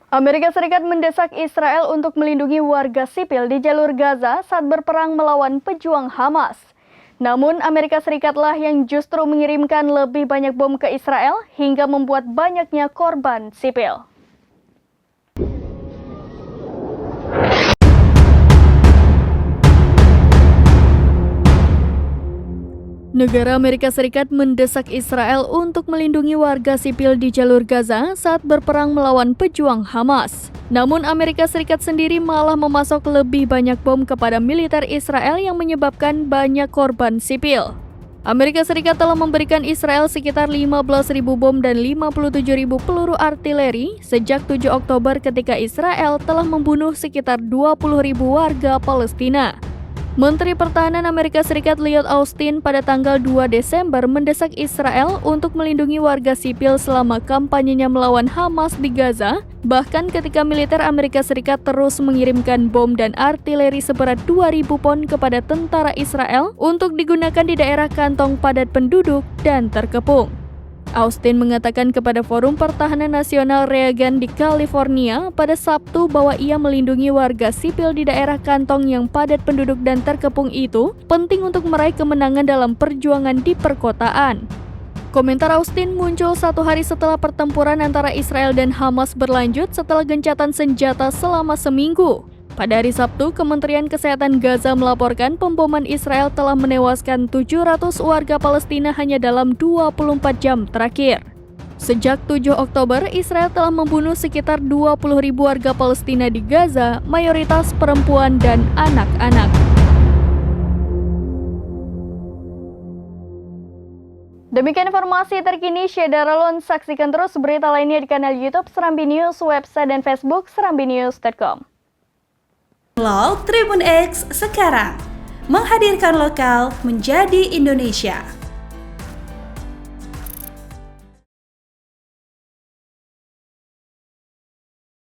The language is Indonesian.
Amerika Serikat mendesak Israel untuk melindungi warga sipil di jalur Gaza saat berperang melawan pejuang Hamas. Namun Amerika Serikatlah yang justru mengirimkan lebih banyak bom ke Israel hingga membuat banyaknya korban sipil. Negara Amerika Serikat mendesak Israel untuk melindungi warga sipil di jalur Gaza saat berperang melawan pejuang Hamas. Namun Amerika Serikat sendiri malah memasok lebih banyak bom kepada militer Israel yang menyebabkan banyak korban sipil. Amerika Serikat telah memberikan Israel sekitar 15.000 bom dan 57.000 peluru artileri sejak 7 Oktober ketika Israel telah membunuh sekitar 20.000 warga Palestina. Menteri Pertahanan Amerika Serikat Lloyd Austin pada tanggal 2 Desember mendesak Israel untuk melindungi warga sipil selama kampanyenya melawan Hamas di Gaza, bahkan ketika militer Amerika Serikat terus mengirimkan bom dan artileri seberat 2.000 pon kepada tentara Israel untuk digunakan di daerah kantong padat penduduk dan terkepung. Austin mengatakan kepada Forum Pertahanan Nasional Reagan di California pada Sabtu bahwa ia melindungi warga sipil di daerah kantong yang padat penduduk dan terkepung itu penting untuk meraih kemenangan dalam perjuangan di perkotaan. Komentar Austin muncul 1 hari setelah pertempuran antara Israel dan Hamas berlanjut setelah gencatan senjata selama seminggu. Pada hari Sabtu, Kementerian Kesehatan Gaza melaporkan pemboman Israel telah menewaskan 700 warga Palestina hanya dalam 24 jam terakhir. Sejak 7 Oktober, Israel telah membunuh sekitar 20.000 warga Palestina di Gaza, mayoritas perempuan dan anak-anak. Demikian informasi terkini Syeda Rolon. Saksikan terus berita lainnya di kanal YouTube Serambi News, website dan Facebook serambinews.com. Download Tribun X sekarang, menghadirkan lokal menjadi Indonesia.